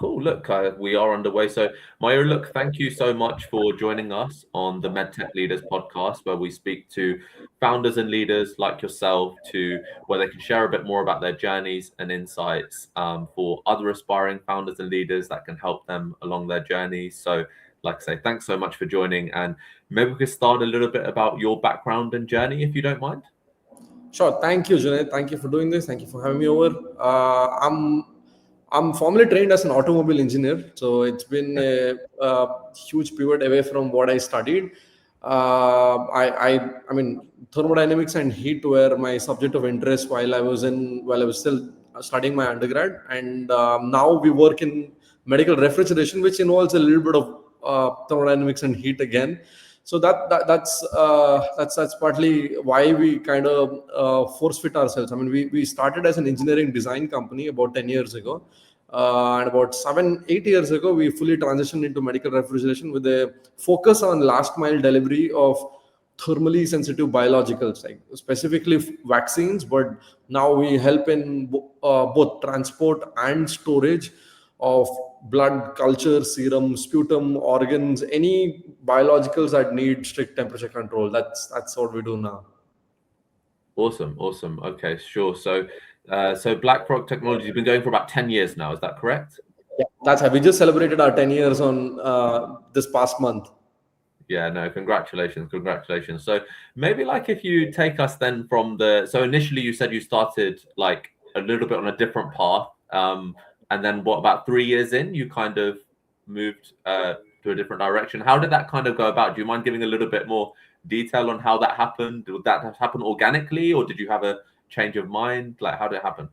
Cool. Look, we are underway. So, Mayur, look, thank you so much for joining us on the MedTech Leaders podcast, where we speak to founders and leaders like yourself to where they can share a bit more about their journeys and insights for other aspiring founders and leaders that can help them along their journeys. So, like I say, thanks so much for joining. And maybe we could start a little bit about your background and journey, if you don't mind. Sure. Thank you, Junaid. Thank you for doing this. Thank you for having me over. I'm formally trained as an automobile engineer, so it's been a huge pivot away from what I studied. I mean, thermodynamics and heat were my subject of interest while I was still studying my undergrad, and now we work in medical refrigeration, which involves a little bit of thermodynamics and heat again. So that's partly why we kind of force fit ourselves. I mean, we started as an engineering design company about 10 years ago, and about 7-8 years ago we fully transitioned into medical refrigeration with a focus on last mile delivery of thermally sensitive biologicals, like specifically vaccines, but now we help in both transport and storage of blood culture, serum, sputum, organs, any biologicals that need strict temperature control. That's what we do now. Awesome, awesome. Okay, sure. So BlackRock Technology has been going for about 10 years now. Is that correct? Yeah, that's how we just celebrated our 10 years on this past month. Yeah, no, congratulations, congratulations. So maybe like if you take us then from so initially you said you started like a little bit on a different path, and then what about 3 years in you kind of moved to a different direction. How did that kind of go about? Do you mind giving a little bit more detail on how that happened? Did that happen organically, or did you have a change of mind? Like, how did it happen?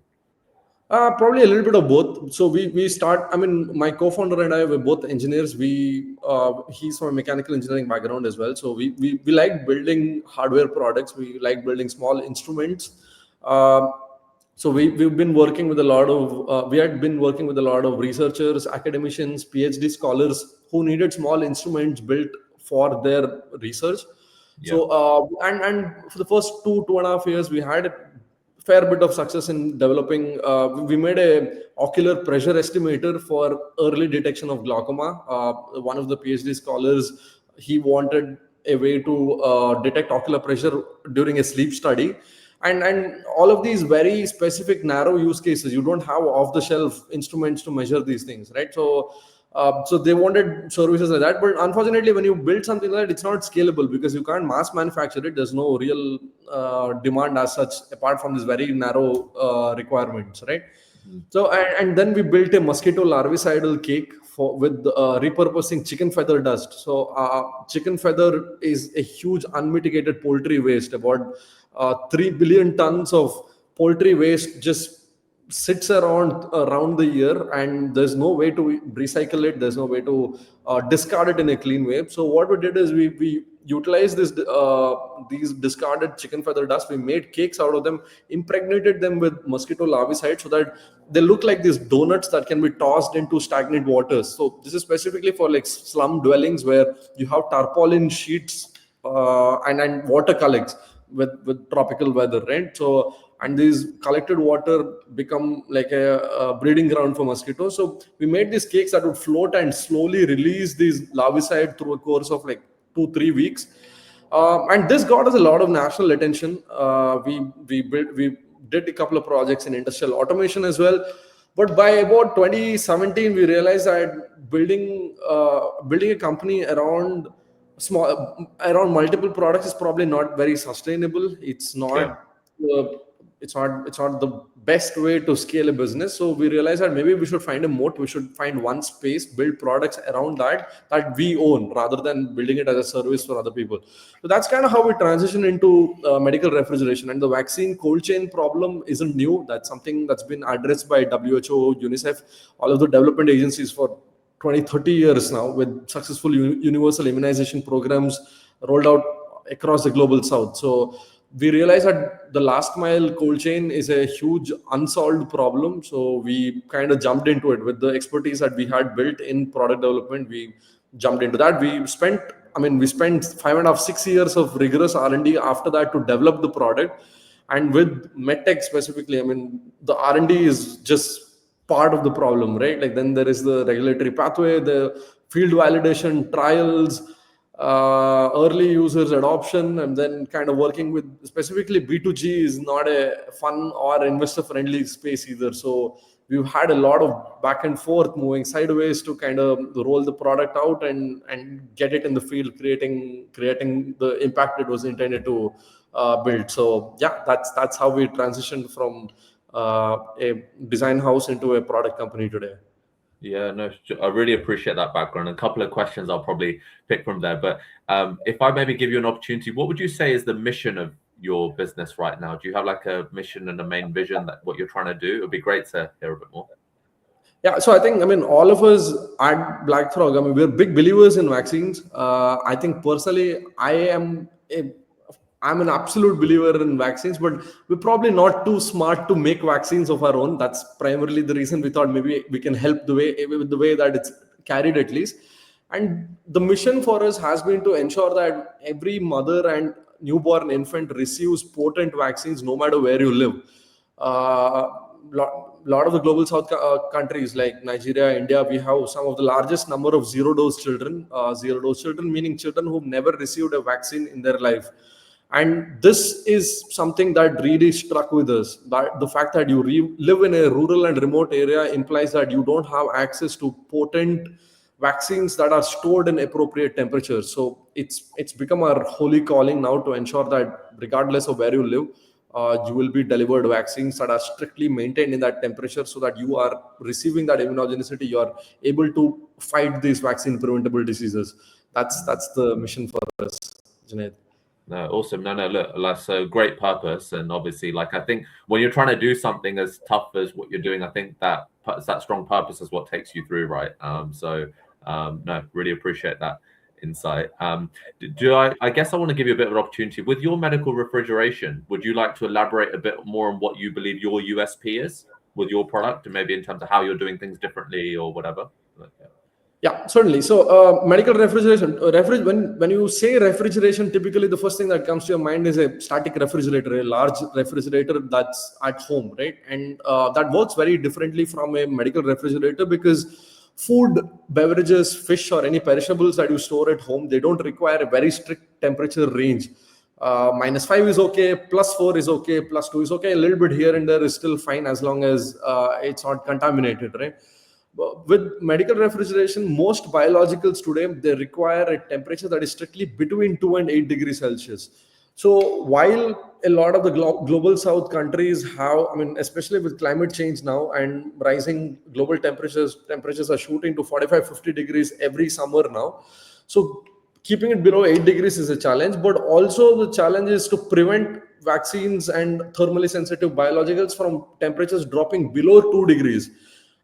Probably a little bit of both. So we start. I mean, my co-founder and I were both engineers. He's from a mechanical engineering background as well. So we like building hardware products. We like building small instruments. So we've been working with a lot of we had been working with a lot of researchers, academicians, PhD scholars who needed small instruments built for their research. Yeah. So and for the first 2.5 years, we had a fair bit of success in developing. We made a ocular pressure estimator for early detection of glaucoma. One of the PhD scholars, he wanted a way to detect ocular pressure during a sleep study. And all of these very specific narrow use cases, you don't have off the shelf instruments to measure these things, right? So they wanted services like that, but unfortunately when you build something like that, it's not scalable because you can't mass manufacture it. There's no real demand as such apart from these very narrow requirements, right? So and then we built a mosquito larvicidal cake with repurposing chicken feather dust. So chicken feather is a huge unmitigated poultry waste. About 3 billion tons of poultry waste just sits around the year, and there's no way to recycle it. There's no way to discard it in a clean way. So what we did is we utilized these discarded chicken feather dust. We made cakes out of them, impregnated them with mosquito larvicide so that they look like these donuts that can be tossed into stagnant waters. So this is specifically for like slum dwellings where you have tarpaulin sheets and water collects with tropical weather, right? So and these collected water become like a breeding ground for mosquitoes. So we made these cakes that would float and slowly release these larvicide through a course of like 2-3 weeks. And this got us a lot of national attention. We did a couple of projects in industrial automation as well. But by about 2017, we realized that building a company around multiple products is probably not very sustainable. It's not. Yeah. It's not the best way to scale a business. So we realized that maybe we should find a moat. We should find one space, build products around that we own, rather than building it as a service for other people. So that's kind of how we transition into medical refrigeration. And the vaccine cold chain problem isn't new. That's something that's been addressed by WHO, UNICEF, all of the development agencies for 20-30 years now, with successful universal immunization programs rolled out across the global south. So we realized that the last mile cold chain is a huge unsolved problem. So we kind of jumped into it with the expertise that we had built in product development. We jumped into that. We spent 5.5-6 years of rigorous R&D after that to develop the product. And with medtech specifically, I mean, the R&D is just part of the problem, right? Like then there is the regulatory pathway, the field validation, trials, early users adoption, and then kind of working with specifically B2G is not a fun or investor friendly space either. So we've had a lot of back and forth moving sideways to kind of roll the product out and get it in the field, creating the impact it was intended to build. So yeah, that's how we transitioned from a design house into a product company today. Yeah, no, I really appreciate that background. A couple of questions I'll probably pick from there. But if I maybe give you an opportunity, what would you say is the mission of your business right now? Do you have like a mission and a main vision that what you're trying to do? It would be great to hear a bit more. Yeah, so I mean, all of us at Black Frog, I mean, we're big believers in vaccines. I think personally, I'm an absolute believer in vaccines, but we're probably not too smart to make vaccines of our own. That's primarily the reason we thought maybe we can help with the way that it's carried at least. And the mission for us has been to ensure that every mother and newborn infant receives potent vaccines no matter where you live. Lot of the global south countries like Nigeria, India, we have some of the largest number of zero dose children. Zero dose children meaning children who've never received a vaccine in their life. And this is something that really struck with us. That the fact that you live in a rural and remote area implies that you don't have access to potent vaccines that are stored in appropriate temperatures. So it's become our holy calling now to ensure that regardless of where you live, you will be delivered vaccines that are strictly maintained in that temperature, so that you are receiving that immunogenicity. You are able to fight these vaccine preventable diseases. That's the mission for us, Junaid. No, awesome. No, look, like, so great purpose. And obviously, like, I think when you're trying to do something as tough as what you're doing, I think that strong purpose is what takes you through, right? No, really appreciate that insight. I guess I want to give you a bit of an opportunity with your medical refrigeration. Would you like to elaborate a bit more on what you believe your USP is with your product, and maybe in terms of how you're doing things differently or whatever? Yeah, certainly. So, medical refrigeration. When you say refrigeration, typically the first thing that comes to your mind is a static refrigerator, a large refrigerator that's at home, right? And that works very differently from a medical refrigerator, because food, beverages, fish, or any perishables that you store at home, they don't require a very strict temperature range. -5 is okay, +4 is okay, +2 is okay. A little bit here and there is still fine as long as it's not contaminated, right? With medical refrigeration, most biologicals today, they require a temperature that is strictly between 2 and 8 degrees Celsius. So while a lot of the global south countries have, I mean, especially with climate change now and rising global temperatures are shooting to 45, 50 degrees every summer now. So keeping it below 8 degrees is a challenge, but also the challenge is to prevent vaccines and thermally sensitive biologicals from temperatures dropping below 2 degrees.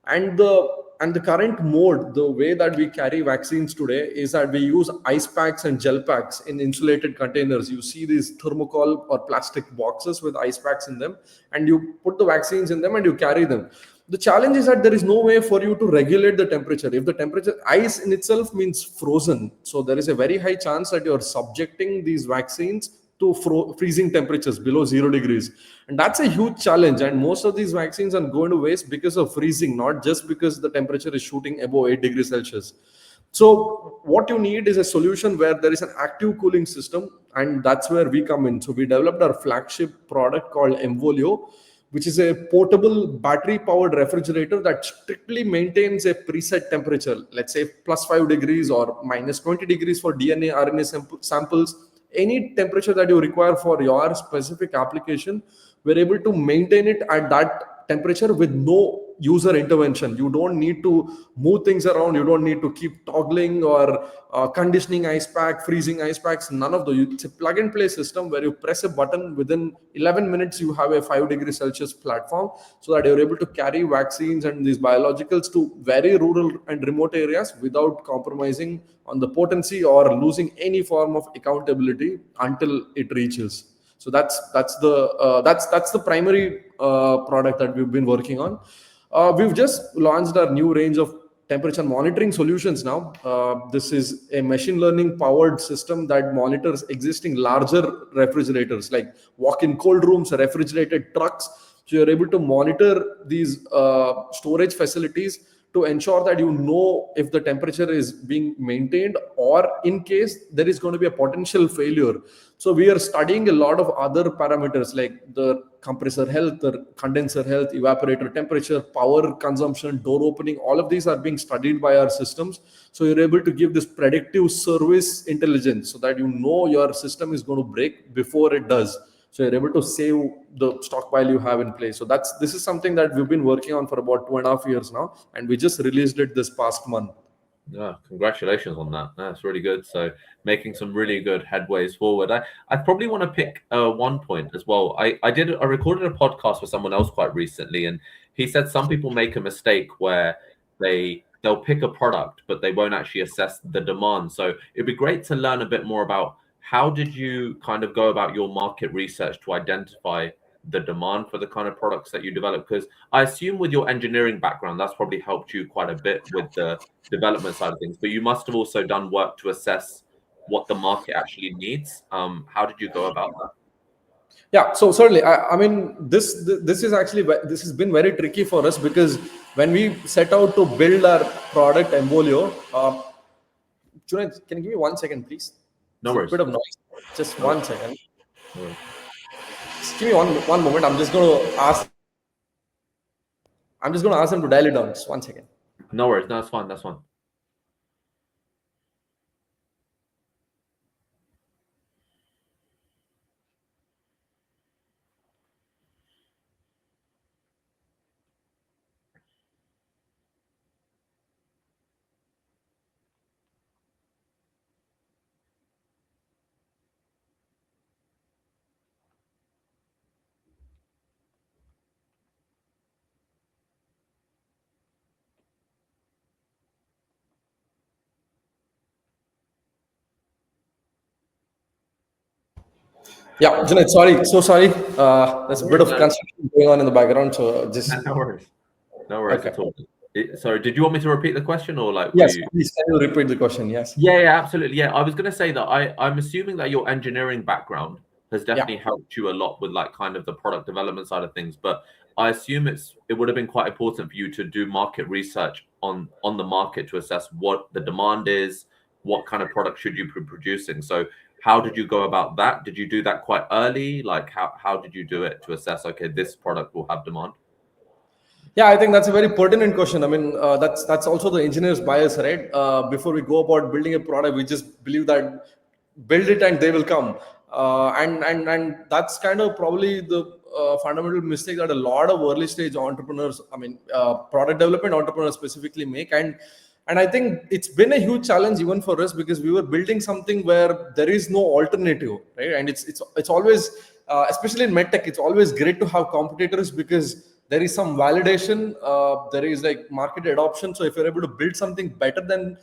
And the current mode, the way that we carry vaccines today, is that we use ice packs and gel packs in insulated containers. You see these thermocol or plastic boxes with ice packs in them, and you put the vaccines in them and you carry them. The challenge is that there is no way for you to regulate the temperature. If the temperature, ice in itself means frozen, so there is a very high chance that you're subjecting these vaccines to freezing temperatures below 0 degrees. And that's a huge challenge. And most of these vaccines are going to waste because of freezing, not just because the temperature is shooting above 8 degrees Celsius. So what you need is a solution where there is an active cooling system, and that's where we come in. So we developed our flagship product called Mvolio, which is a portable battery-powered refrigerator that strictly maintains a preset temperature, let's say +5 degrees or -20 degrees for DNA, RNA samples. Any temperature that you require for your specific application, we're able to maintain it at that temperature with no user intervention. You don't need to move things around. You don't need to keep toggling or conditioning ice pack, freezing ice packs, none of those. It's a plug and play system where you press a button, within 11 minutes you have a 5 degrees Celsius platform, so that you're able to carry vaccines and these biologicals to very rural and remote areas without compromising on the potency or losing any form of accountability until it reaches. So that's the primary product that we've been working on. We've just launched our new range of temperature monitoring solutions now. This is a machine learning powered system that monitors existing larger refrigerators, like walk-in cold rooms, refrigerated trucks, So you're able to monitor these storage facilities to ensure that you know if the temperature is being maintained, or in case there is going to be a potential failure. So we are studying a lot of other parameters like the compressor health, the condenser health, evaporator temperature, power consumption, door opening. All of these are being studied by our systems. So you're able to give this predictive service intelligence so that you know your system is going to break before it does. So you're able to save the stockpile you have in place. So this is something that we've been working on for about 2.5 years now, and we just released it this past month. Yeah, congratulations on that. That's really good. So making some really good headways forward. I probably want to pick one point as well. I recorded a podcast with someone else quite recently, and he said some people make a mistake where they'll pick a product, but they won't actually assess the demand. So it'd be great to learn a bit more about how did you kind of go about your market research to identify the demand for the kind of products that you develop? Because I assume with your engineering background, that's probably helped you quite a bit with the development side of things, but you must have also done work to assess what the market actually needs. How did you go about that? Yeah, so certainly, I mean, this is actually, this has been very tricky for us, because when we set out to build our product Embolio, Junaid, can you give me 1 second, please? No There's a worries. bit of noise. Just No worries. 1 second. No worries. Just give me one moment. I'm just going to ask. I'm just going to ask them to dial it down. Just 1 second. No worries. No, that's fine. That's fine. Yeah, Junaid, sorry, so sorry. There's No a bit worries. of construction going on in the background, so just No worries. No worries okay. at all. Sorry, did you want me to repeat the question, or like were Yes, you? please, can you repeat the question? Yes. Yeah, absolutely. Yeah, I was going to say that I'm assuming that your engineering background has Yeah. definitely helped you a lot with like kind of the product development side of things. But I assume it would have been quite important for you to do market research on the market to assess what the demand is, what kind of product should you be producing. So how did you go about that? Did you do that quite early? Like how did you do it to assess, okay, this product will have demand? Yeah, I think that's a very pertinent question. I mean, that's also the engineer's bias, right? Before we go about building a product, we just believe that build it and they will come, and that's kind of probably the fundamental mistake that a lot of early stage entrepreneurs, I mean, product development entrepreneurs specifically make, and I think it's been a huge challenge even for us, because we were building something where there is no alternative, right? And it's always, especially in medtech, it's always great to have competitors, because there is some validation, there is like market adoption. So if you're able to build something better than,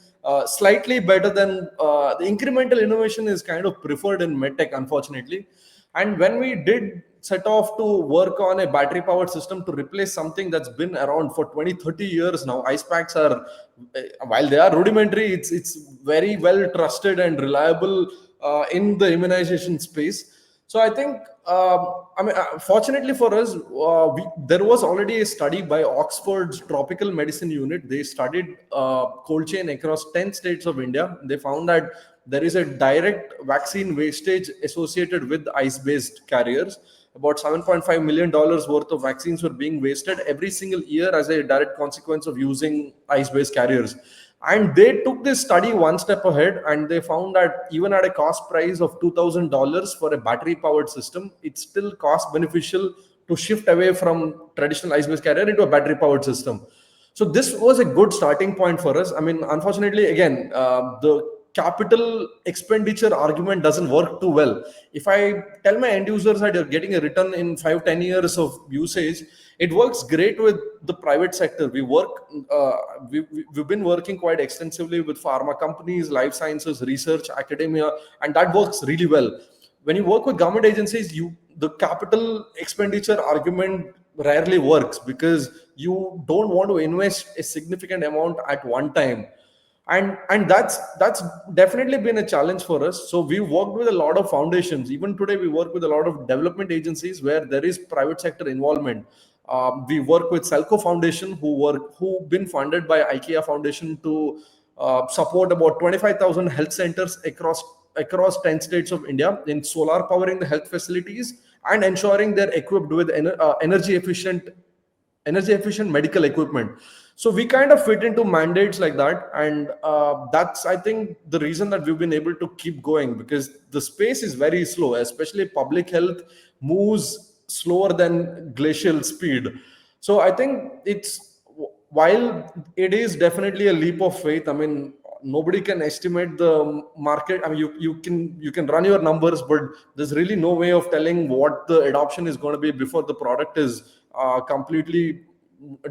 slightly better than, the incremental innovation is kind of preferred in medtech, unfortunately. And when we did set off to work on a battery powered system to replace something that's been around for 20, 30 years now, ice packs are, while they are rudimentary, it's very well trusted and reliable in the immunization space. So I think, I mean, fortunately for us, there was already a study by Oxford's Tropical Medicine Unit. They studied cold chain across 10 states of India. They found that there is a direct vaccine wastage associated with ice-based carriers. About $7.5 million worth of vaccines were being wasted every single year as a direct consequence of using ice-based carriers. And they took this study one step ahead, and they found that even at a cost price of $2,000 for a battery powered system, it's still cost beneficial to shift away from traditional ice based carrier into a battery powered system. So this was a good starting point for us. I mean, unfortunately, again, the capital expenditure argument doesn't work too well. If I tell my end users that you're getting a return in 5, 10 years of usage, it works great with the private sector. We've been working quite extensively with pharma companies, life sciences, research, academia, and that works really well. When you work with government agencies, the capital expenditure argument rarely works, because you don't want to invest a significant amount at one time. And that's definitely been a challenge for us. So we worked with a lot of foundations. Even today we work with a lot of development agencies where there is private sector involvement. We work with Selco Foundation, who've been funded by IKEA Foundation to support about 25,000 health centers across 10 states of India in solar powering the health facilities and ensuring they're equipped with energy efficient medical equipment. So we kind of fit into mandates like that, and that's, I think, the reason that we've been able to keep going, because the space is very slow. Especially public health moves slower than glacial speed. So I think while it is definitely a leap of faith. I mean, nobody can estimate the market. I mean, you can run your numbers, but there's really no way of telling what the adoption is going to be before the product is completely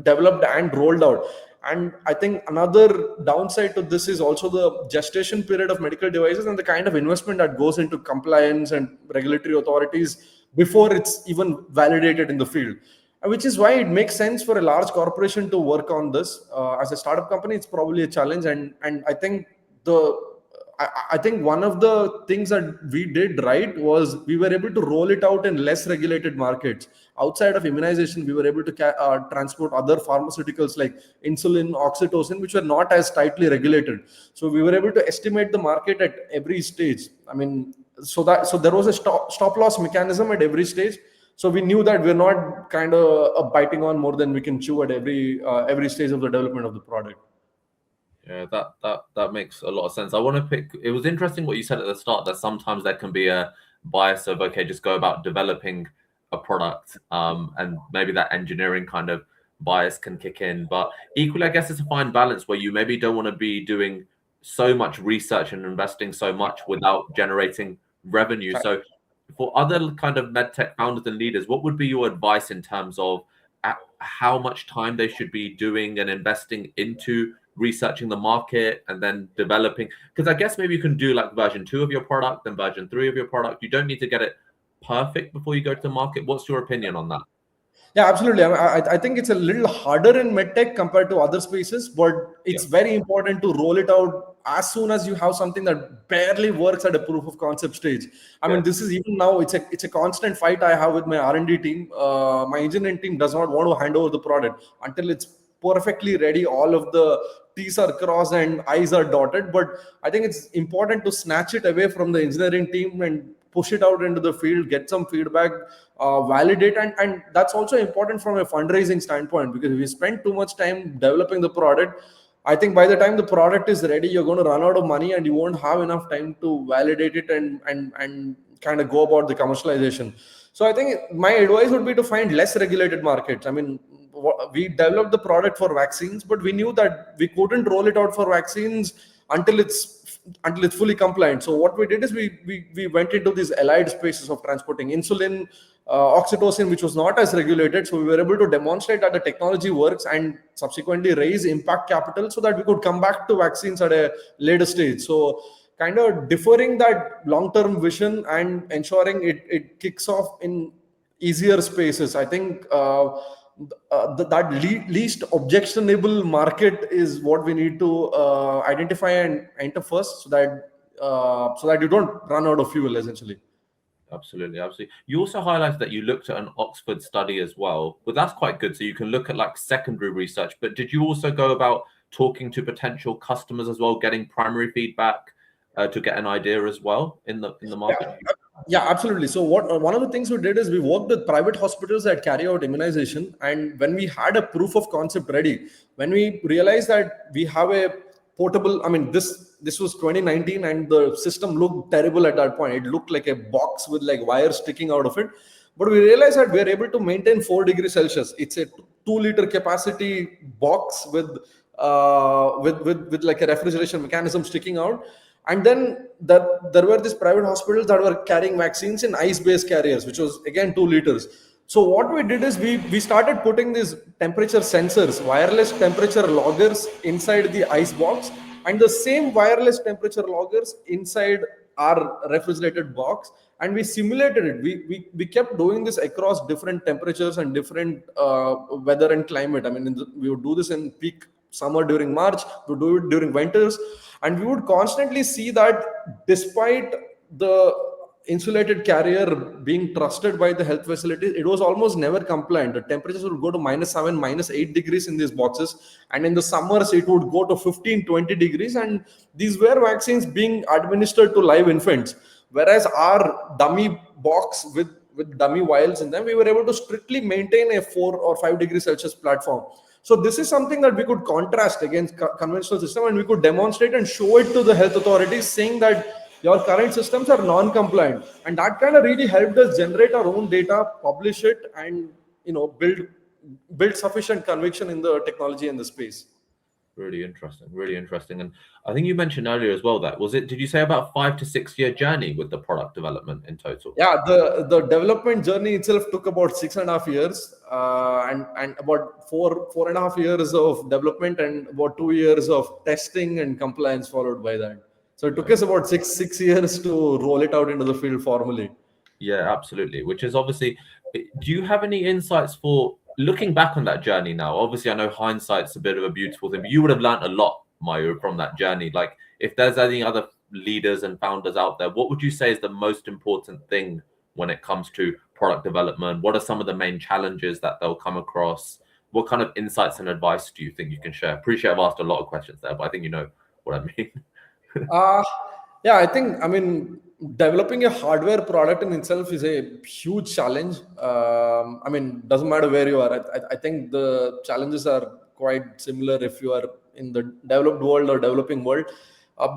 developed and rolled out. And I think another downside to this is also the gestation period of medical devices and the kind of investment that goes into compliance and regulatory authorities before it's even validated in the field. Which is why it makes sense for a large corporation to work on this. As a startup company, it's probably a challenge, and I think the I think one of the things that we did right was we were able to roll it out in less regulated markets. Outside of immunization, we were able to transport other pharmaceuticals like insulin, oxytocin, which were not as tightly regulated. So we were able to estimate the market at every stage. I mean, so there was a stop loss mechanism at every stage. So we knew that we're not kind of biting on more than we can chew at every stage of the development of the product. Yeah, that makes a lot of sense. I want to pick. It was interesting what you said at the start, that sometimes there can be a bias of, okay, just go about developing a product, and maybe that engineering kind of bias can kick in. But equally, I guess it's a fine balance where you maybe don't want to be doing so much research and investing so much without generating revenue. So for other kind of medtech founders and leaders, what would be your advice in terms of how much time they should be doing and investing into researching the market and then developing? Because I guess maybe you can do like version 2 of your product, then version 3 of your product. You don't need to get it perfect before you go to the market. What's your opinion on that? Yeah, absolutely. I think it's a little harder in medtech compared to other spaces, but it's very important to roll it out as soon as you have something that barely works at a proof of concept stage. I mean, this is even now, it's a constant fight I have with my R&D team. My engineering team does not want to hand over the product until it's perfectly ready. All of the T's are crossed and I's are dotted. But I think it's important to snatch it away from the engineering team and push it out into the field, get some feedback, validate. And that's also important from a fundraising standpoint, because if you spend too much time developing the product, I think by the time the product is ready, you're going to run out of money and you won't have enough time to validate it and kind of go about the commercialization. So I think my advice would be to find less regulated markets. I mean, we developed the product for vaccines, but we knew that we couldn't roll it out for vaccines until it's fully compliant. So what we did is we went into these allied spaces of transporting insulin, oxytocin, which was not as regulated. So we were able to demonstrate that the technology works and subsequently raise impact capital so that we could come back to vaccines at a later stage. So kind of deferring that long-term vision and ensuring it kicks off in easier spaces. I think least objectionable market is what we need to identify and enter first, so that you don't run out of fuel, essentially. Absolutely. You also highlighted that you looked at an Oxford study as well, but that's quite good. So you can look at like secondary research, but did you also go about talking to potential customers as well, getting primary feedback to get an idea as well in the market? Yeah, absolutely. So one of the things we did is we worked with private hospitals that carry out immunization. And when we had a proof of concept ready, when we realized that we have a portable, I mean, this was 2019 and the system looked terrible at that point. It looked like a box with like wires sticking out of it. But we realized that we are able to maintain 4 degrees Celsius. It's a 2-liter capacity box with like a refrigeration mechanism sticking out. And then there were these private hospitals that were carrying vaccines in ice-based carriers, which was again 2 liters. So what we did is we started putting these temperature sensors, wireless temperature loggers inside the ice box, and the same wireless temperature loggers inside our refrigerated box, and we simulated it. We kept doing this across different temperatures and different weather and climate. I mean, we would do this in peak summer during March, we do it during winters, and we would constantly see that despite the insulated carrier being trusted by the health facilities, it was almost never compliant. The temperatures would go to -7, -8 degrees in these boxes, and in the summers it would go to 15, 20 degrees, and these were vaccines being administered to live infants, whereas our dummy box with dummy vials in them, we were able to strictly maintain a 4 or 5 degrees Celsius platform. So this is something that we could contrast against conventional system, and we could demonstrate and show it to the health authorities, saying that your current systems are non-compliant, and that kind of really helped us generate our own data, publish it, and build sufficient conviction in the technology and the space. Really interesting, really interesting. And I think you mentioned earlier as well that did you say about 5 to 6 year journey with the product development in total? Yeah, the development journey itself took about 6.5 years, and about four and a half years of development, and about 2 years of testing and compliance followed by that. So it took us about six years to roll it out into the field formally. Yeah, absolutely. Which is obviously, do you have any insights for looking back on that journey now? Obviously, I know hindsight's a bit of a beautiful thing, but you would have learned a lot, Mayur, from that journey. Like, if there's any other leaders and founders out there, what would you say is the most important thing when it comes to product development? What are some of the main challenges that they'll come across? What kind of insights and advice do you think you can share? Appreciate I've asked a lot of questions there, but I think you know what I mean. Yeah, I mean, developing a hardware product in itself is a huge challenge. I mean, doesn't matter where you are. I think the challenges are quite similar if you are in the developed world or developing world.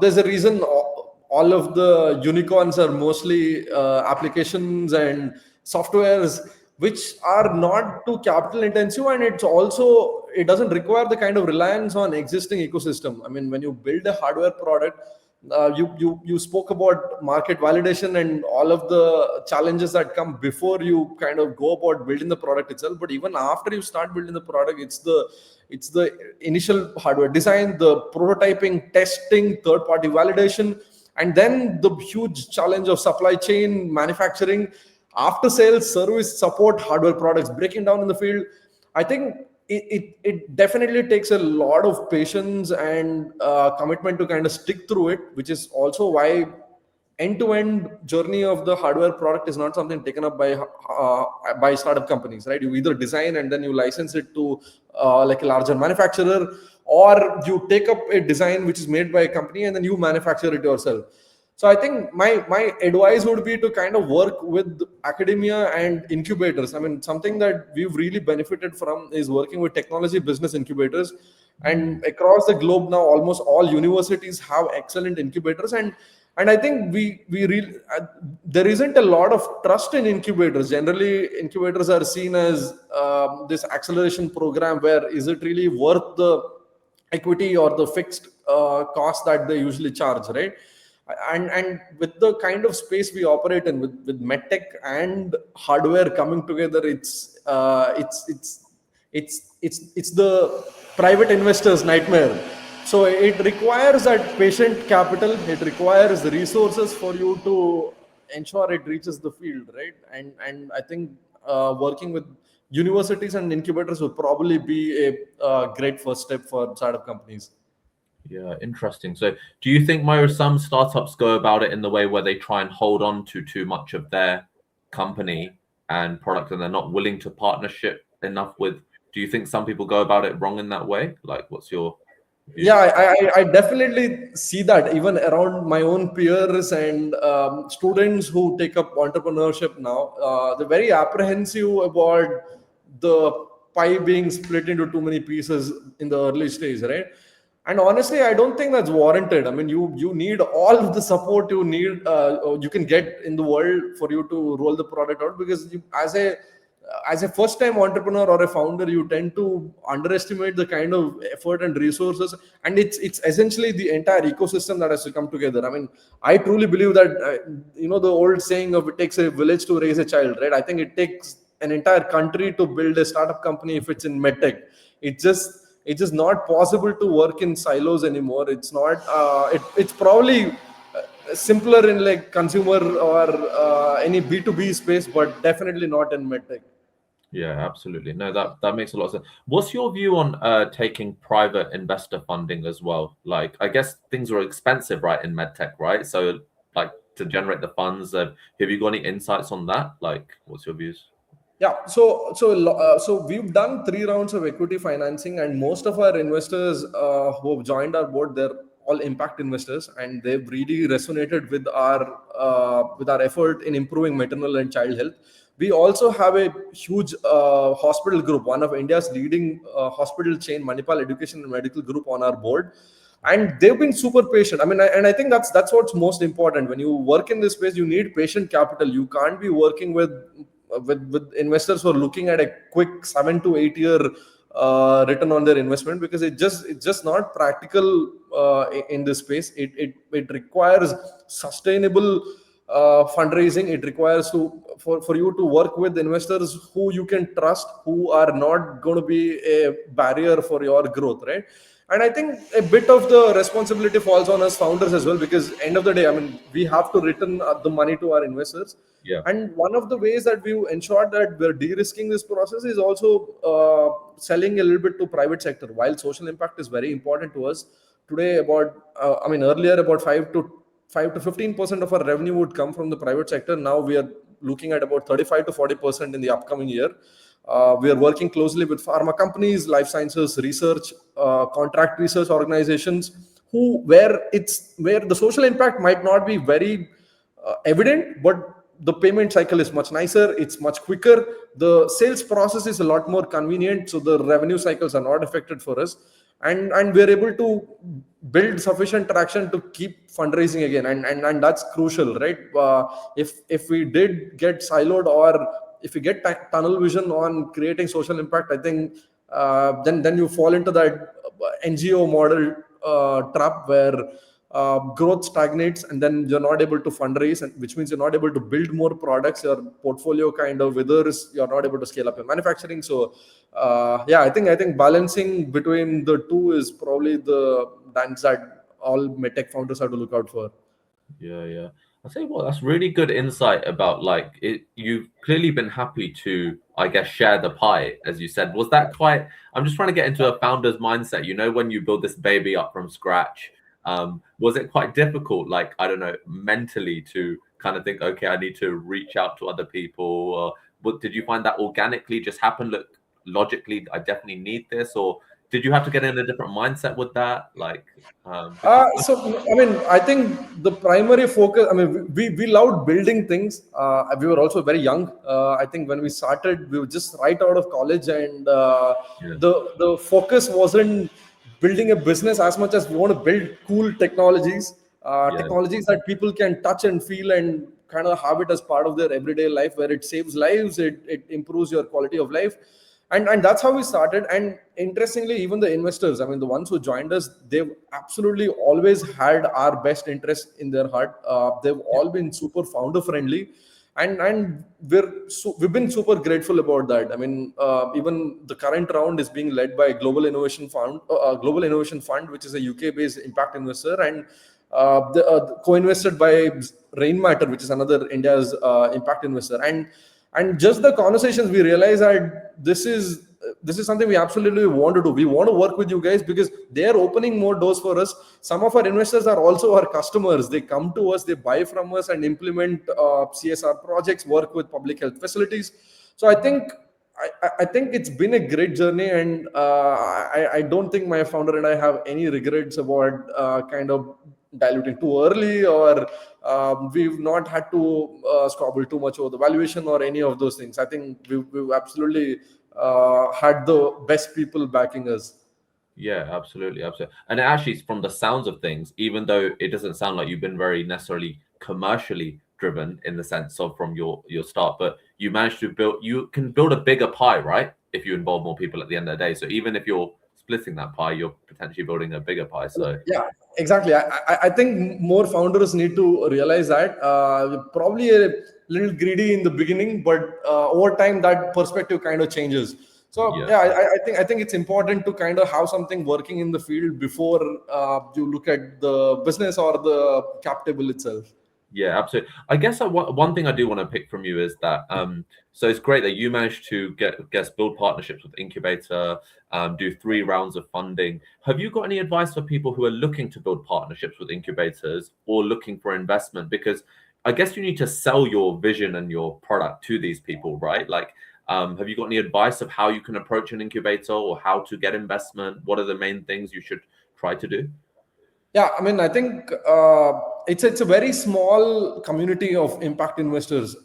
There's a reason all of the unicorns are mostly applications and softwares which are not too capital intensive, and it doesn't require the kind of reliance on existing ecosystem. I mean, when you build a hardware product, you spoke about market validation and all of the challenges that come before you kind of go about building the product itself. But even after you start building the product, it's the initial hardware design, the prototyping, testing, third party validation, and then the huge challenge of supply chain, manufacturing, after sales, service, support, hardware products breaking down in the field. I think it definitely takes a lot of patience and commitment to kind of stick through it, which is also why end-to-end journey of the hardware product is not something taken up by startup companies, right? You either design and then you license it to like a larger manufacturer, or you take up a design which is made by a company and then you manufacture it yourself. So I think my advice would be to kind of work with academia and incubators. I mean, something that we've really benefited from is working with technology business incubators. And across the globe now, almost all universities have excellent incubators. And I think we really there isn't a lot of trust in incubators. Generally, incubators are seen as this acceleration program where is it really worth the equity or the fixed cost that they usually charge, right? And with the kind of space we operate in, with medtech and hardware coming together, it's the private investor's nightmare. So it requires that patient capital, it requires resources for you to ensure it reaches the field, right? And I think working with universities and incubators would probably be a great first step for startup companies. Yeah, interesting. So do you think, Mayur, some startups go about it in the way where they try and hold on to too much of their company and product, and they're not willing to partnership enough with? Do you think some people go about it wrong in that way? Like, what's your view? Yeah, I definitely see that even around my own peers and students who take up entrepreneurship now. They're very apprehensive about the pie being split into too many pieces in the early stage, right? And honestly, I don't think that's warranted. I mean, you need all of the support you can get in the world for you to roll the product out, because as a first time entrepreneur or a founder, you tend to underestimate the kind of effort and resources, and it's essentially the entire ecosystem that has to come together. I mean, I truly believe that the old saying of it takes a village to raise a child, right? I think it takes an entire country to build a startup company if it's in medtech. It's just not possible to work in silos anymore. It's not it's probably simpler in like consumer or any B2B space, but definitely not in medtech. Yeah, absolutely. No, that makes a lot of sense. What's your view on taking private investor funding as well? Like, I guess things are expensive, right, in medtech, right? So, like, to generate the funds, have you got any insights on that? Like, what's your views? Yeah, so we've done 3 rounds of equity financing, and most of our investors who have joined our board, they're all impact investors, and they've really resonated with our effort in improving maternal and child health. We also have a huge hospital group, one of India's leading hospital chain, Manipal Education and Medical Group, on our board, and they've been super patient. I mean, and I think that's what's most important when you work in this space. You need patient capital. You can't be working with investors who are looking at a quick 7 to 8 year return on their investment, because it's just not practical in this space. It requires sustainable fundraising. It requires for you to work with investors who you can trust, who are not going to be a barrier for your growth, right? And I think a bit of the responsibility falls on us founders as well, because end of the day, I mean, we have to return the money to our investors. Yeah. And one of the ways that we've ensured that we're de-risking this process is also selling a little bit to private sector. While social impact is very important to us today, earlier about 5 to 15% of our revenue would come from the private sector. Now we are looking at about 35 to 40% in the upcoming year. We are working closely with pharma companies, life sciences research, contract research organizations, where the social impact might not be very evident, but the payment cycle is much nicer, it's much quicker, the sales process is a lot more convenient, so the revenue cycles are not affected for us, and we're able to build sufficient traction to keep fundraising again, and that's crucial, right? If we did get siloed, or if we get tunnel vision on creating social impact, I think then you fall into that NGO model trap, where growth stagnates, and then you're not able to fundraise, and which means you're not able to build more products, your portfolio kind of withers, you're not able to scale up your manufacturing. So yeah, I think balancing between the two is probably the dance that all medtech founders have to look out for. Yeah, yeah. I say, well, that's really good insight about like it. You've clearly been happy to, I guess, share the pie, as you said. Was that quite? I'm just trying to get into a founder's mindset. You know, when you build this baby up from scratch, was it quite difficult, like I don't know, mentally to kind of think, okay, I need to reach out to other people? Or what did you find that organically just happen? Look, logically, I definitely need this, or did you have to get in a different mindset with that? Like, because So, I mean, I think the primary focus, I mean, we loved building things. We were also very young. I think when we started, we were just right out of college, and yeah, the focus wasn't building a business as much as we want to build cool technologies, yeah, technologies that people can touch and feel and kind of have it as part of their everyday life, where it saves lives, it improves your quality of life, and that's how we started. And interestingly, even the investors, I mean, the ones who joined us, they've absolutely always had our best interest in their heart. They've yeah, all been super founder friendly, and we've been super grateful about that. I mean, even the current round is being led by Global Innovation Fund, which is a UK based impact investor, and co-invested by Rainmatter, which is another India's impact investor. And just the conversations, we realize that this is something we absolutely want to do. We want to work with you guys because they are opening more doors for us. Some of our investors are also our customers. They come to us, they buy from us and implement CSR projects, work with public health facilities. So I think it's been a great journey, and I don't think my founder and I have any regrets about kind of diluting too early, or we've not had to squabble too much over the valuation or any of those things. I think we've absolutely had the best people backing us. yeah, absolutely, absolutely. And actually, from the sounds of things, even though it doesn't sound like you've been very necessarily commercially driven in the sense of from your start, but you managed to build, you can build a bigger pie, right? If you involve more people at the end of the day. So even if you're splitting that pie, you're potentially building a bigger pie. So Yeah, exactly. I think more founders need to realize that. Probably a little greedy in the beginning, but over time that perspective kind of changes. So yeah. yeah, I think it's important to kind of have something working in the field before you look at the business or the cap table itself. Yeah, absolutely. I guess one thing I do want to pick from you is that so it's great that you managed to build partnerships with incubator, do 3 rounds of funding. Have you got any advice for people who are looking to build partnerships with incubators or looking for investment? Because I guess you need to sell your vision and your product to these people, right? Like, have you got any advice of how you can approach an incubator or how to get investment? What are the main things you should try to do? Yeah, I mean, I think it's a very small community of impact investors.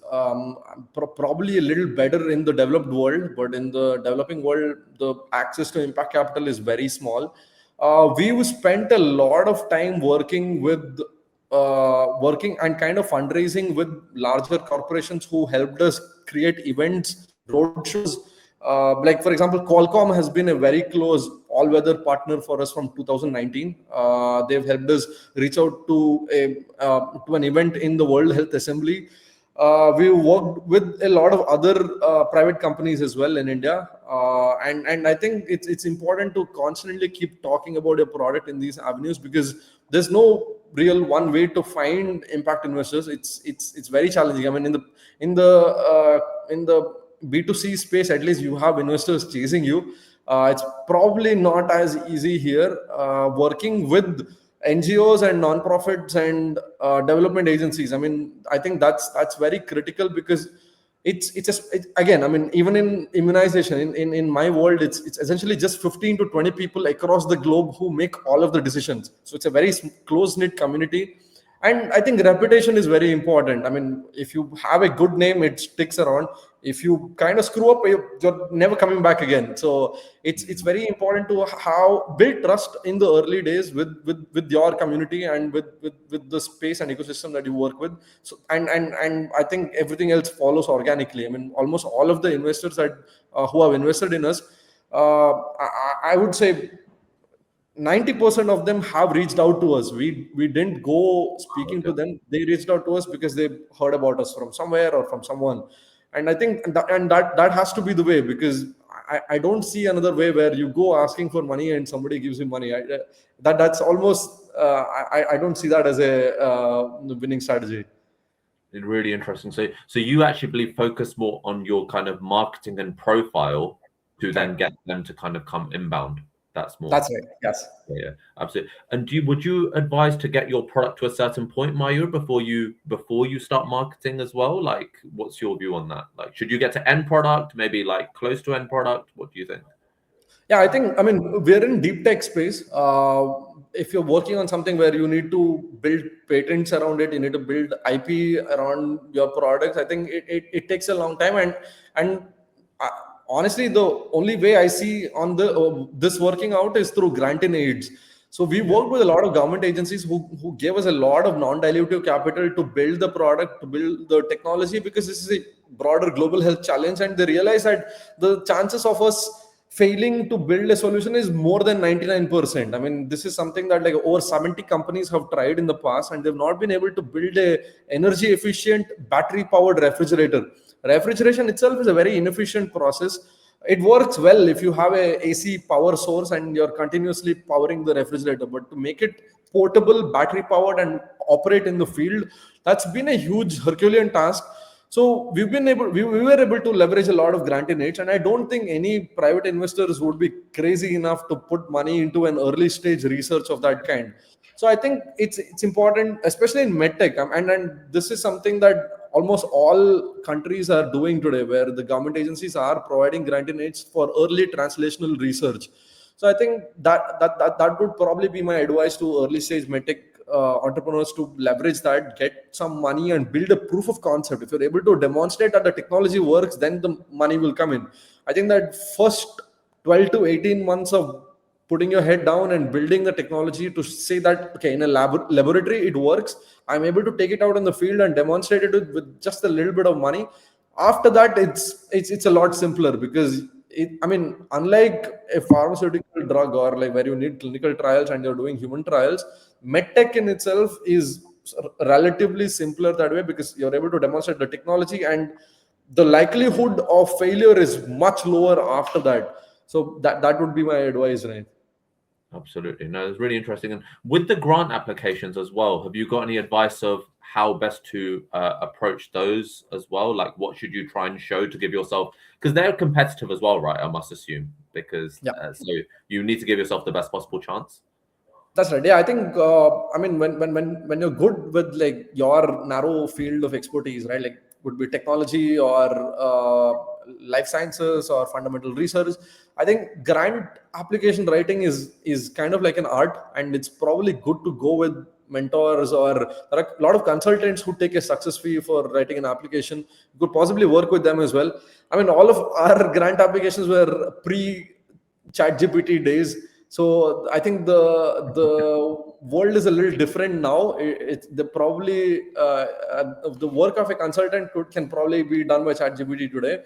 Probably a little better in the developed world, but in the developing world, the access to impact capital is very small. We've spent a lot of time working and kind of fundraising with larger corporations who helped us create events, roadshows. Like for example, Qualcomm has been a very close all-weather partner for us from 2019. They've helped us reach out to an event in the World Health Assembly. We worked with a lot of other private companies as well in India, and I think it's important to constantly keep talking about your product in these avenues, because there's no real one way to find impact investors. It's very challenging. I mean, in the B2C space, at least you have investors chasing you. It's probably not as easy here. Working with NGOs and nonprofits and development agencies, I mean, I think that's very critical, because it's just again, I mean, even in immunization, in my world, it's essentially just 15 to 20 people across the globe who make all of the decisions. So it's a very close knit community, and I think reputation is very important. I mean, if you have a good name, it sticks around. If you kind of screw up, you're never coming back again. So it's very important to how build trust in the early days with your community and with the space and ecosystem that you work with. So and I think everything else follows organically. I mean, almost all of the investors that who have invested in us, I would say 90% of them have reached out to us. We didn't go speaking Okay. to them. They reached out to us because they heard about us from somewhere or from someone. And I think that has to be the way, because I don't see another way where you go asking for money and somebody gives you money. That's almost I don't see that as a winning strategy. Really interesting. So you actually believe focus more on your kind of marketing and profile to Right. then get them to kind of come inbound. That's more. That's right. Yes. Yeah, absolutely. And would you advise to get your product to a certain point, Mayur, before you start marketing as well? Like, what's your view on that? Like, should you get to end product, maybe like close to end product? What do you think? Yeah, I think, I mean, we're in deep tech space. If you're working on something where you need to build patents around it, you need to build IP around your products, I think it takes a long time. And uh, honestly, the only way I see on this working out is through grant and aids. So we Yeah. worked with a lot of government agencies who gave us a lot of non-dilutive capital to build the product, to build the technology, because this is a broader global health challenge, and they realize that the chances of us failing to build a solution is more than 99%. I mean, this is something that like over 70 companies have tried in the past, and they've not been able to build a energy efficient battery powered refrigerator. Refrigeration itself is a very inefficient process. It works well if you have a AC power source and you're continuously powering the refrigerator, but to make it portable, battery powered, and operate in the field, that's been a huge Herculean task. So we were able to leverage a lot of grant in it, and I don't think any private investors would be crazy enough to put money into an early stage research of that kind. So I think it's important, especially in medtech, and this is something that almost all countries are doing today, where the government agencies are providing grant in aids for early translational research. So I think that would probably be my advice to early stage medtech entrepreneurs, to leverage that, get some money, and build a proof of concept. If you're able to demonstrate that the technology works, then the money will come in. I think that first 12 to 18 months of putting your head down and building the technology to say that, okay, in a laboratory it works, I'm able to take it out in the field and demonstrate it with just a little bit of money. After that, it's a lot simpler, because I mean, unlike a pharmaceutical drug, or like where you need clinical trials and you're doing human trials, medtech in itself is relatively simpler that way, because you're able to demonstrate the technology, and the likelihood of failure is much lower after that. So that would be my advice, right? Absolutely. No, it's really interesting. And with the grant applications as well, have you got any advice of how best to approach those as well? Like, what should you try and show to give yourself? Because they're competitive as well, right? I must assume. Because Yeah. so you need to give yourself the best possible chance. That's right. Yeah, I think I mean when you're good with like your narrow field of expertise, right? Like would be technology or life sciences or fundamental research. I think grant application writing is kind of like an art, and it's probably good to go with mentors, or there are a lot of consultants who take a success fee for writing an application. You could possibly work with them as well. I mean, all of our grant applications were pre ChatGPT days. So I think the world is a little different now. It's the probably the work of a consultant can probably be done by ChatGPT today.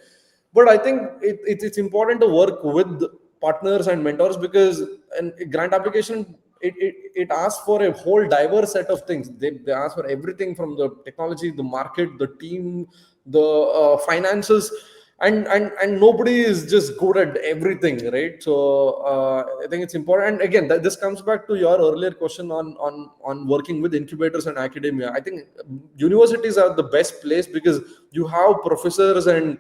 But I think it's important to work with partners and mentors, because a grant application, it asks for a whole diverse set of things. They ask for everything from the technology, the market, the team, the finances, and nobody is just good at everything, right? So I think it's important. And again, this comes back to your earlier question on working with incubators and academia. I think universities are the best place, because you have professors and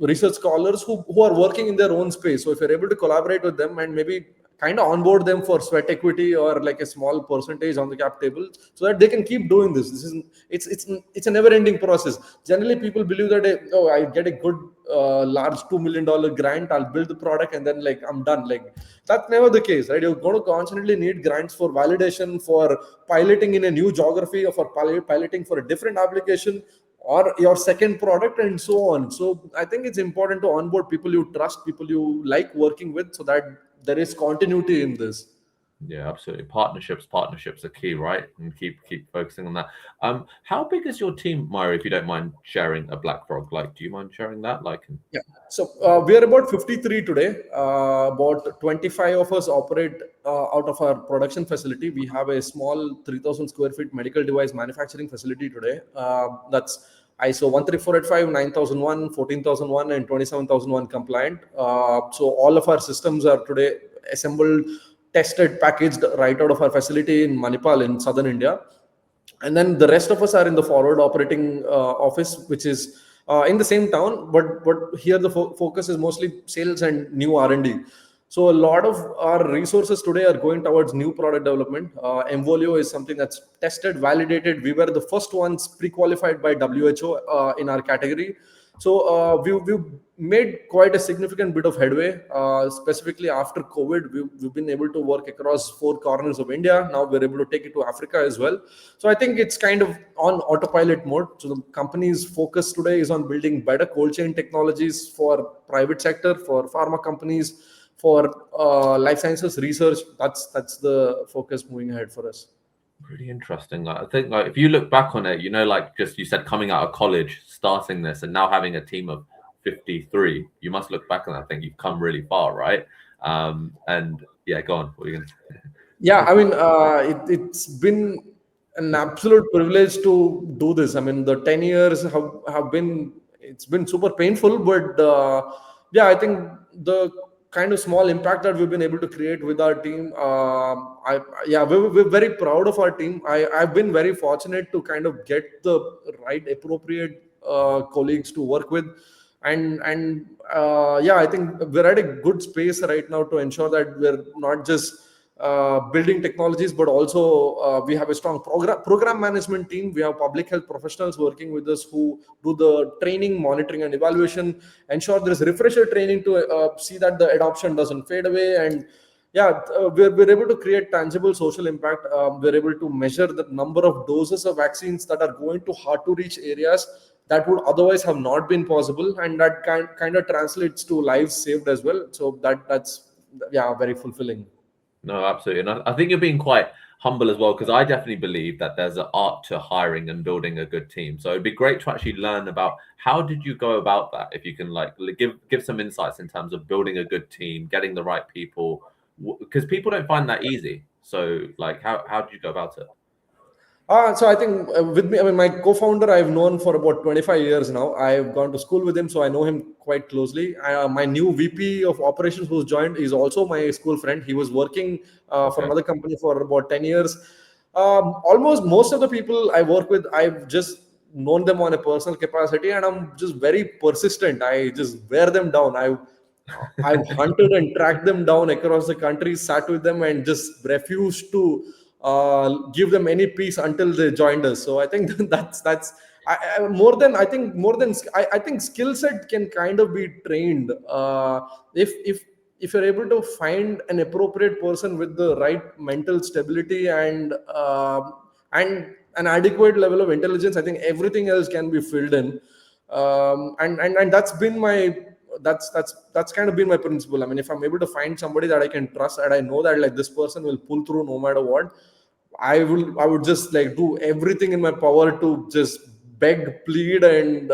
research scholars who are working in their own space. So if you're able to collaborate with them and maybe kind of onboard them for sweat equity or like a small percentage on the cap table, so that they can keep doing this. This is it's a never ending process. Generally people believe that, oh, I get a good large $2 million grant, I'll build the product, and then like I'm done. Like that's never the case, right? You're going to constantly need grants for validation, for piloting in a new geography, or for piloting for a different application, or your second product, and so on. So I think it's important to onboard people you trust, people you like working with, so that there is continuity in this. Yeah, absolutely. Partnerships are key, right? And keep focusing on that. How big is your team, Myra, if you don't mind sharing a Black Frog? Like, do you mind sharing that? Like, Yeah. So we are about 53 today. About 25 of us operate out of our production facility. We have a small 3,000 square feet medical device manufacturing facility today. That's ISO 13485, 9001, 14001, and 27001 compliant. So all of our systems are today assembled, tested, packaged right out of our facility in Manipal in southern India. And then the rest of us are in the forward operating office, which is in the same town, but here the focus is mostly sales and new R&D. So a lot of our resources today are going towards new product development. Mvolio is something that's tested, validated. We were the first ones pre-qualified by WHO in our category. So we've made quite a significant bit of headway, specifically after COVID. We've been able to work across four corners of India. Now we're able to take it to Africa as well. So I think it's kind of on autopilot mode. So the company's focus today is on building better cold chain technologies for private sector, for pharma companies, for life sciences research. That's the focus moving ahead for us. really interesting. Like, I think, like, if you look back on it, you know, like just you said, coming out of college, starting this, and now having a team of 53, you must look back on that. I think you've come really far, right? And yeah, go on. What are you gonna say? Yeah, I mean, it's been an absolute privilege to do this. I mean, the 10 years have been, it's been super painful, but yeah, I think the kind of small impact that we've been able to create with our team, yeah, we're very proud of our team. I've been very fortunate to kind of get the right, appropriate colleagues to work with. And yeah, I think we're at a good space right now to ensure that we're not just building technologies, but also we have a strong program management team. We have public health professionals working with us who do the training, monitoring, and evaluation. Ensure there is refresher training to see that the adoption doesn't fade away. And yeah, we're able to create tangible social impact. We're able to measure the number of doses of vaccines that are going to hard to reach areas that would otherwise have not been possible, and that kind of translates to lives saved as well. So that's yeah, very fulfilling. No, absolutely. And I think you're being quite humble as well, because I definitely believe that there's an art to hiring and building a good team. So it'd be great to actually learn about how did you go about that? If you can like give some insights in terms of building a good team, getting the right people, because people don't find that easy. So like how did you go about it? So I think with me, I mean, my co-founder I've known for about 25 years now. I've gone to school with him, so I know him quite closely. My new VP of operations who's joined is also my school friend. He was working for Okay. another company for about 10 years. Almost most of the people I work with, I've just known them on a personal capacity, and I'm just very persistent. I just wear them down. I've hunted and tracked them down across the country, sat with them, and just refused to give them any peace until they joined us. So I think that's more than I think skill set can kind of be trained if you're able to find an appropriate person with the right mental stability and an adequate level of intelligence. I think everything else can be filled in, and that's kind of been my principle. I mean, if I'm able to find somebody that I can trust and I know that like this person will pull through no matter what, I would just like do everything in my power to just beg, plead, and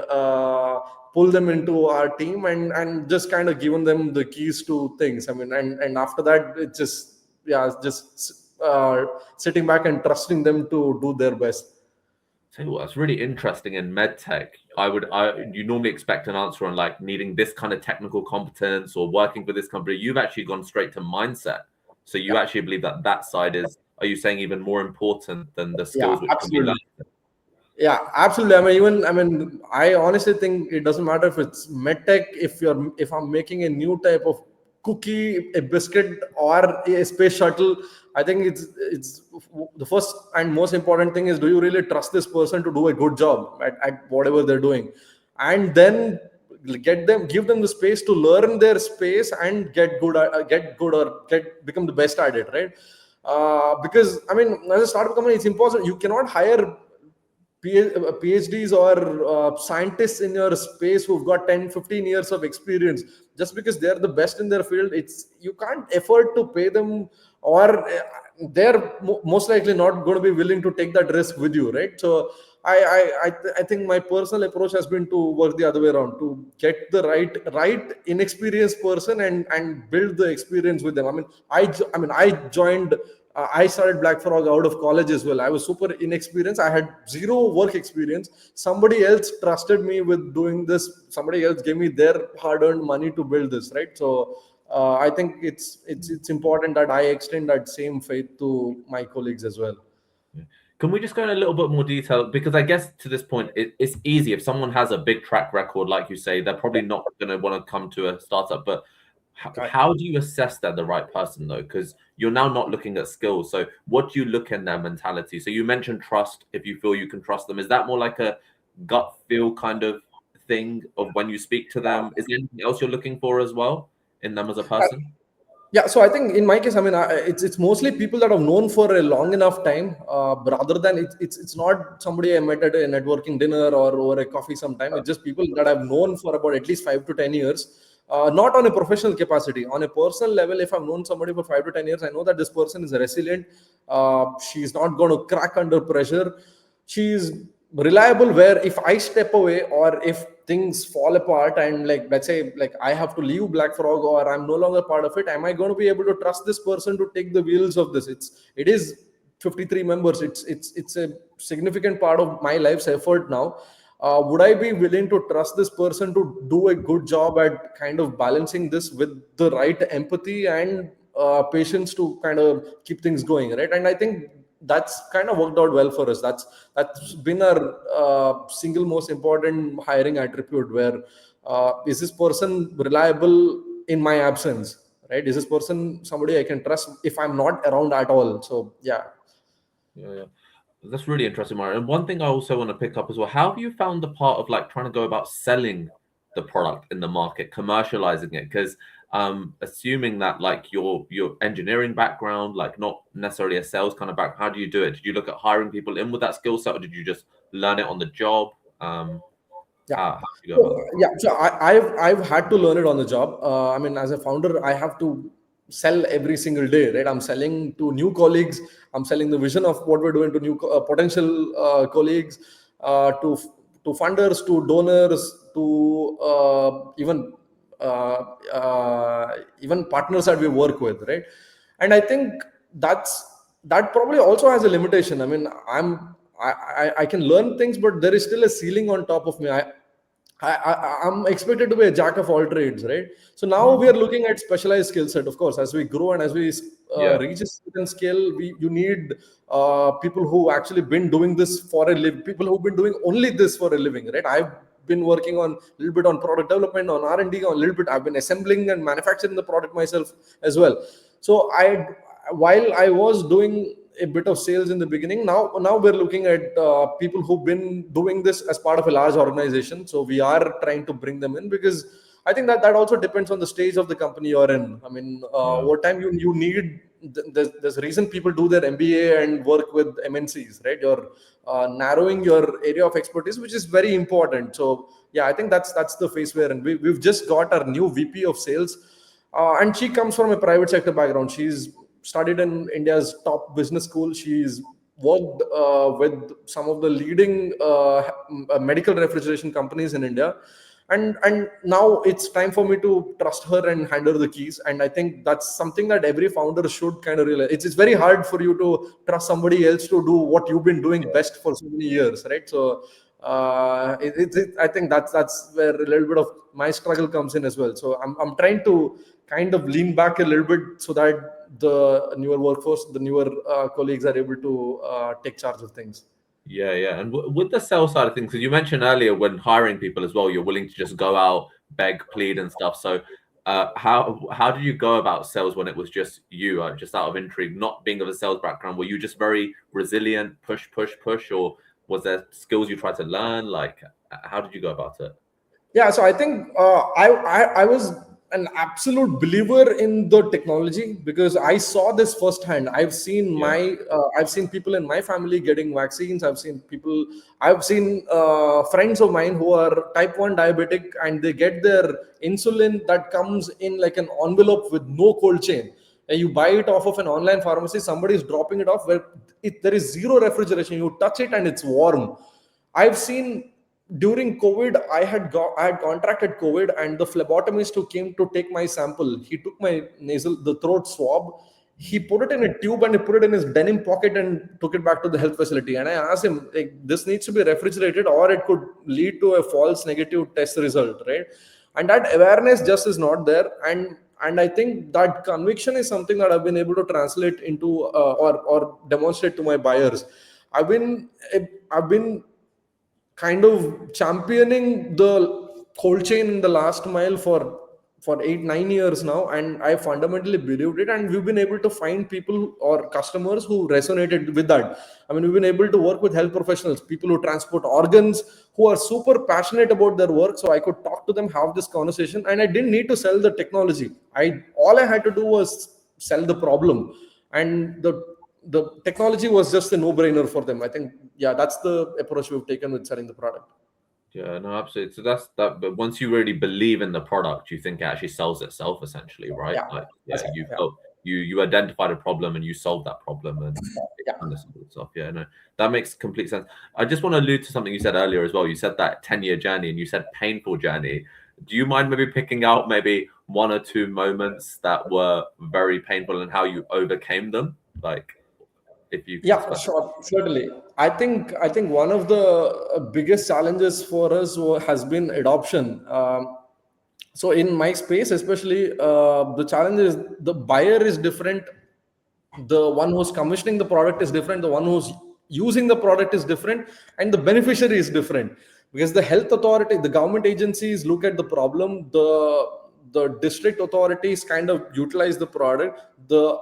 pull them into our team and just kind of given them the keys to things. I mean, and after that, it just yeah, just sitting back and trusting them to do their best. Tell you what, that's really interesting in medtech. You normally expect an answer on like needing this kind of technical competence or working for this company. You've actually gone straight to mindset. So you Yeah, actually believe that that side is, are you saying, even more important than the yeah, skills which can be absolutely. learned? Yeah, absolutely. I honestly think it doesn't matter if it's medtech, if I'm making a new type of cookie, a biscuit, or a space shuttle. I think it's the first and most important thing is, do you really trust this person to do a good job at whatever they're doing, and then give them the space to learn their space and get good or get become the best at it, right? Because I mean, as a startup company, it's impossible. You cannot hire PhDs or scientists in your space who've got 10, 15 years of experience just because they're the best in their field. It's you can't afford to pay them, or they're most likely not going to be willing to take that risk with you, right? So I think my personal approach has been to work the other way around, to get the right inexperienced person and build the experience with them. I joined I started Black Frog out of college as well. I was super inexperienced. I had zero work experience. Somebody else trusted me with doing this. Somebody else gave me their hard-earned money to build this, right? So I think it's important that I extend that same faith to my colleagues as well. Can we just go in a little bit more detail? Because I guess to this point, it's easy. If someone has a big track record, like you say, they're probably not going to want to come to a startup. But Correct. how do you assess they're the right person, though? Because you're now not looking at skills. So what do you look in their mentality? So you mentioned trust. If you feel you can trust them, is that more like a gut feel kind of thing of when you speak to them? Is there anything else you're looking for as well in them as a person? Yeah, so I think in my case, it's mostly people that I've known for a long enough time, rather than it's not somebody I met at a networking dinner or over a coffee sometime. It's just people that I've known for about at least 5 to 10 years, not on a professional capacity. On a personal level, if I've known somebody for 5 to 10 years, I know that this person is resilient. She's not going to crack under pressure. She's reliable where if I step away or if things fall apart and like let's say like I have to leave Black Frog or I'm no longer part of it, am I going to be able to trust this person to take the wheels of this? It is 53 members. It's a significant part of my life's effort now. Would I be willing to trust this person to do a good job at kind of balancing this with the right empathy and patience to kind of keep things going, right? And I think that's kind of worked out well for us. That's been our single most important hiring attribute, where is this person reliable in my absence, right? Is this person somebody I can trust if I'm not around at all? So yeah. Yeah, yeah. That's really interesting, Mario. And one thing I also want to pick up as well, how have you found the part of like trying to go about selling the product in the market, commercializing it? Because assuming that like your engineering background, like not necessarily a sales kind of background, how do you do it? Did you look at hiring people in with that skill set, or did you just learn it on the job? Yeah. How do you go about So that? yeah, so I've had to learn it on the job. I mean, as a founder, I have to sell every single day, right? I'm selling to new colleagues. I'm selling the vision of what we're doing to new potential colleagues, to funders, to donors, to uh, even partners that we work with, right? And I think that's that probably also has a limitation. I mean, I can learn things, but there is still a ceiling on top of me. I'm expected to be a jack of all trades, right? So now we are looking at specialized skill set. Of course, as we grow and as we Yeah. reach a certain scale, you need people who actually been doing this for a living, people who've been doing only this for a living, right? I've been working on a little bit on product development, on R&D, on a little bit. I've been assembling and manufacturing the product myself as well. So while I was doing a bit of sales in the beginning, now we're looking at people who've been doing this as part of a large organization. So we are trying to bring them in, because I think that also depends on the stage of the company you're in. I mean, Yeah. what time you need. There's a reason people do their MBA and work with MNCs, right? You're narrowing your area of expertise, which is very important. So yeah, I think that's the phase we're in. We've just got our new VP of sales, and she comes from a private sector background. She's studied in India's top business school. She's worked with some of the leading medical refrigeration companies in India. And now it's time for me to trust her and hand her the keys. And I think that's something that every founder should kind of realize. It's very hard for you to trust somebody else to do what you've been doing best for so many years, right? So I think that's where a little bit of my struggle comes in as well. So I'm trying to kind of lean back a little bit, so that the newer workforce, the newer colleagues are able to take charge of things. Yeah, yeah. And with the sales side of things, because you mentioned earlier when hiring people as well, you're willing to just go out, beg, plead, and stuff. So, how did you go about sales when it was just you, just out of intrigue, not being of a sales background? Were you just very resilient, push, push, push, or was there skills you tried to learn? Like, how did you go about it? Yeah, so I think I was an absolute believer in the technology, because I saw this firsthand. Yeah, I've seen people in my family getting vaccines. I've seen friends of mine who are type 1 diabetic, and they get their insulin that comes in like an envelope with no cold chain. And you buy it off of an online pharmacy, somebody is dropping it off where there is zero refrigeration. You touch it and it's warm. I've seen during COVID, I had contracted COVID, and the phlebotomist who came to take my sample, he took my the throat swab, he put it in a tube and he put it in his denim pocket and took it back to the health facility. And I asked him, like, this needs to be refrigerated, or it could lead to a false negative test result, right? And that awareness just is not there. And I think that conviction is something that I've been able to translate into or demonstrate to my buyers. I've been I've been kind of championing the cold chain in the last mile for 8 9 years now, and I fundamentally believed it. And we've been able to find people or customers who resonated with that. I mean, we've been able to work with health professionals, people who transport organs, who are super passionate about their work. So I could talk to them, have this conversation, and I didn't need to sell the technology. I All I had to do was sell the problem, and the technology was just a no-brainer for them. I think, yeah, that's the approach we've taken with selling the product. yeah, no, absolutely. So that's that. But once you really believe in the product, you think it actually sells itself, essentially, right? Yeah, Like, yeah, that's right. you Yeah, felt you identified a problem and you solved that problem, and it yeah. kind of solved itself. Yeah, no, that makes complete sense. I just want to allude to something you said earlier as well. You said that 10-year journey, and you said painful journey. Do you mind maybe picking out maybe one or two moments that were very painful and how you overcame them? Like, if you can Yeah, specify. sure, certainly. I think one of the biggest challenges for us has been adoption. So in my space, especially, the challenge is the buyer is different, the one who's commissioning the product is different, the one who's using the product is different, and the beneficiary is different. Because the health authority, the government agencies look at the problem, the district authorities kind of utilize the product, the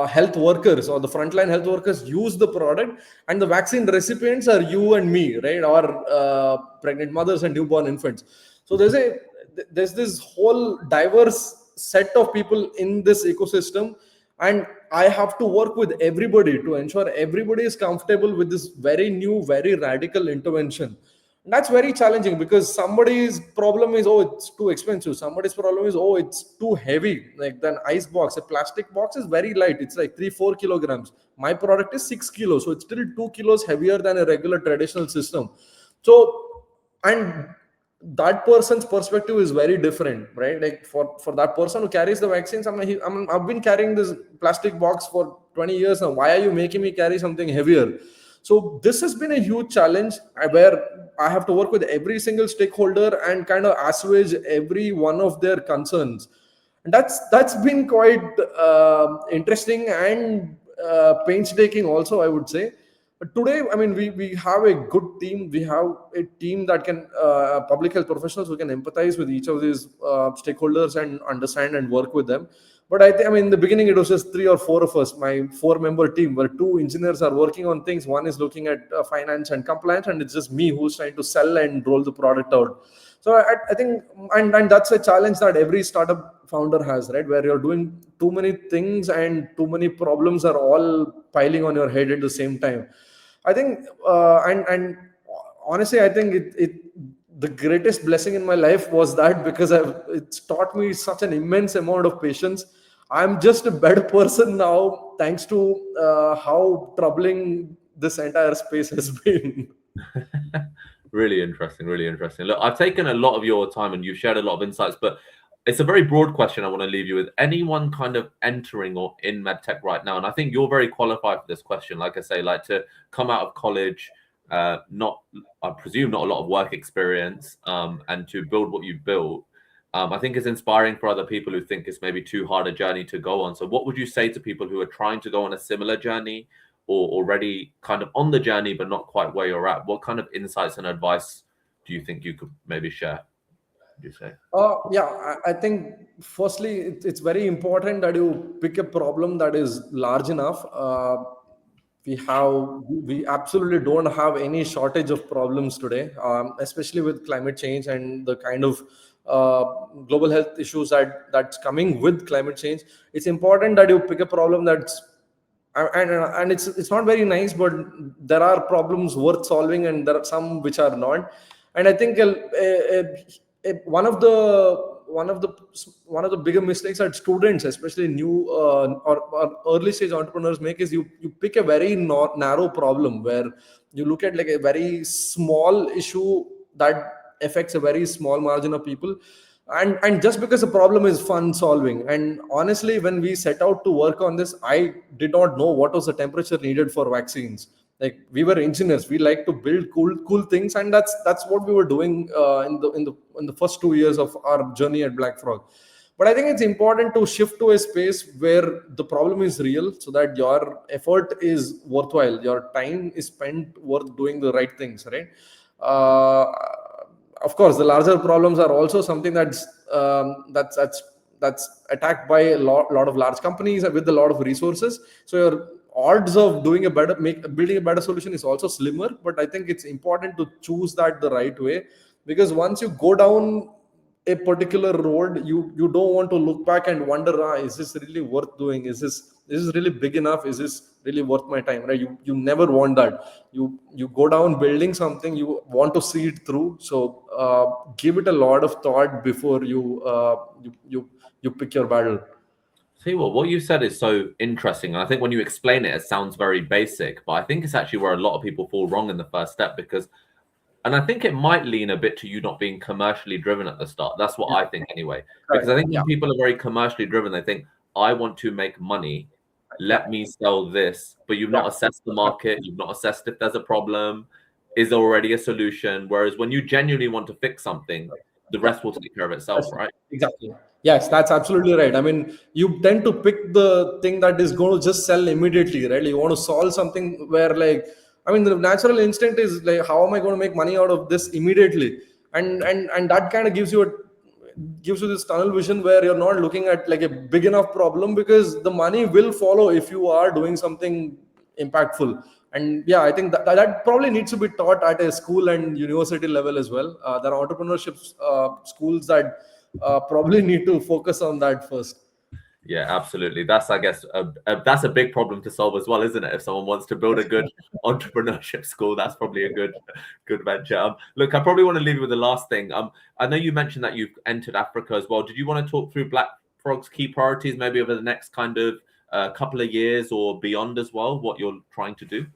health workers or the frontline health workers use the product, and the vaccine recipients are you and me, right? Or pregnant mothers and newborn infants. So there's this whole diverse set of people in this ecosystem, and I have to work with everybody to ensure everybody is comfortable with this very new, very radical intervention. And that's very challenging, because somebody's problem is, oh, it's too expensive, somebody's problem is, oh, it's too heavy. Like an ice box, a plastic box is very light, it's like 3 4 kilograms. My product is 6 kilos, so it's still 2 kilos heavier than a regular traditional system. So, and that person's perspective is very different, right? Like for that person who carries the vaccines, I've been carrying this plastic box for 20 years now, why are you making me carry something heavier? So this has been a huge challenge where I have to work with every single stakeholder and kind of assuage every one of their concerns. And that's been quite interesting and painstaking also, I would say. But today, I mean, we have a good team. We have a team that can public health professionals who can empathize with each of these stakeholders and understand and work with them. But I mean, in the beginning, it was just three or four of us. My four-member team, where two engineers are working on things. One is looking at finance and compliance, and it's just me who's trying to sell and roll the product out. So I think, and that's a challenge that every startup founder has, right? Where you're doing too many things and too many problems are all piling on your head at the same time. I think, and honestly, I think it the greatest blessing in my life was that, because it's taught me such an immense amount of patience. I'm just a better person now, thanks to how troubling this entire space has been. Really interesting, really interesting. Look, I've taken a lot of your time and you've shared a lot of insights, but it's a very broad question I want to leave you with. Anyone kind of entering or in medtech right now, and I think you're very qualified for this question, like I say, like to come out of college, not, I presume, not a lot of work experience, and to build what you've built, I think is inspiring for other people who think it's maybe too hard a journey to go on. So what would you say to people who are trying to go on a similar journey, or already kind of on the journey but not quite where you're at? What kind of insights and advice do you think you could maybe share, would you say? Yeah, I think firstly, it's very important that you pick a problem that is large enough. We absolutely don't have any shortage of problems today, especially with climate change and the kind of global health issues that's coming with climate change. It's important that you pick a problem that's, and it's not very nice, but there are problems worth solving and there are some which are not. And I think one of the bigger mistakes that students, especially new or early stage entrepreneurs, make is you pick a very narrow problem where you look at like a very small issue that affects a very small margin of people. And just because the problem is fun solving, and honestly, when we set out to work on this, I did not know what was the temperature needed for vaccines. Like, we were engineers, we like to build cool things, and that's what we were doing in the first 2 years of our journey at Black Frog. But I think it's important to shift to a space where the problem is real, so that your effort is worthwhile, your time is spent worth doing the right things, right? uh, of course, the larger problems are also something that's attacked by a lot of large companies with a lot of resources. So your odds of doing building a better solution is also slimmer. But I think it's important to choose that the right way, because once you go down a particular road, you don't want to look back and wonder, is this really worth doing? Is this really big enough? Is this really worth my time? Right? You never want that. You go down building something, you want to see it through. So give it a lot of thought before you pick your battle. See what you said is so interesting. And I think when you explain it, it sounds very basic, but I think it's actually where a lot of people fall wrong in the first step, because, and I think it might lean a bit to you not being commercially driven at the start. That's what I think anyway. Because I think when people are very commercially driven, they think, I want to make money. Let me sell this. But you've not assessed the market. You've not assessed if there's a problem. Is there already a solution? Whereas when you genuinely want to fix something, the rest will take care of itself, right? Exactly. Yes, that's absolutely right. I mean, you tend to pick the thing that is going to just sell immediately, right? You want to solve something where, like, I mean, the natural instinct is like, how am I going to make money out of this immediately? And that kind of gives you this tunnel vision where you're not looking at like a big enough problem, because the money will follow if you are doing something impactful. And yeah, I think that probably needs to be taught at a school and university level as well. There are entrepreneurship schools that probably need to focus on that first. Yeah, absolutely. That's, I guess, that's a big problem to solve as well, isn't it? If someone wants to build a good entrepreneurship school, that's probably a good venture. Look, I probably want to leave you with the last thing. I know you mentioned that you've entered Africa as well. Did you want to talk through Black Frog's key priorities, maybe over the next kind of couple of years or beyond as well, what you're trying to do?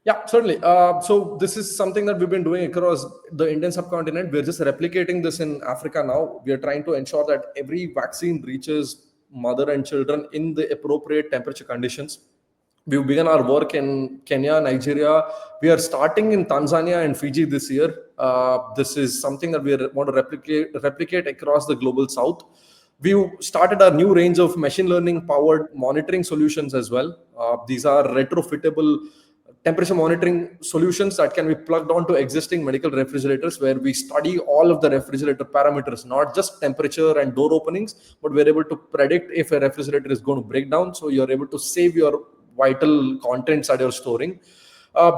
Yeah, certainly. So this is something that we've been doing across the Indian subcontinent. We're just replicating this in Africa now. We are trying to ensure that every vaccine reaches mother and children in the appropriate temperature conditions. We've begun our work in Kenya, Nigeria. We are starting in Tanzania and Fiji this year. This is something that want to replicate across the global south. We've started a new range of machine learning powered monitoring solutions as well. These are retrofittable temperature monitoring solutions that can be plugged onto existing medical refrigerators, where we study all of the refrigerator parameters, not just temperature and door openings, but we're able to predict if a refrigerator is going to break down. So you're able to save your vital contents that you're storing.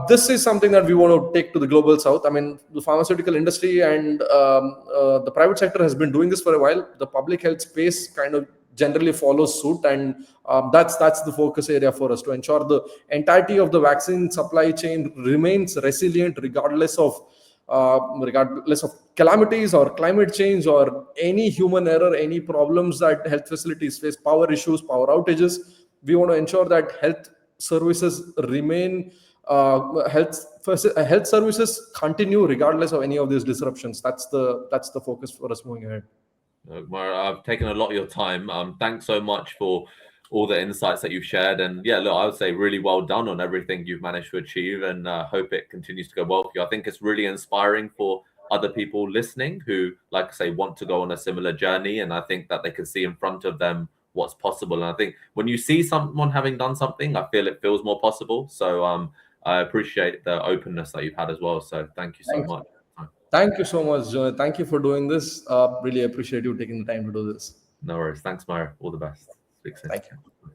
This is something that we want to take to the global south. I mean, the pharmaceutical industry and the private sector has been doing this for a while. The public health space kind of generally follows suit, and that's the focus area for us, to ensure the entirety of the vaccine supply chain remains resilient regardless of calamities or climate change or any human error, any problems that health facilities face, power issues, power outages. We want to ensure that health services remain health services continue regardless of any of these disruptions. That's the focus for us moving ahead. Mayur, I've taken a lot of your time. Thanks so much for all the insights that you've shared. And yeah, look, I would say really well done on everything you've managed to achieve, and hope it continues to go well for you. I think it's really inspiring for other people listening who, like I say, want to go on a similar journey. And I think that they can see in front of them what's possible. And I think when you see someone having done something, I feel it feels more possible. So I appreciate the openness that you've had as well. So thank you so much. Thank you so much, Joy. Thank you for doing this. Really appreciate you taking the time to do this. No worries. Thanks, Mayur. All the best. Speak soon. Thank you.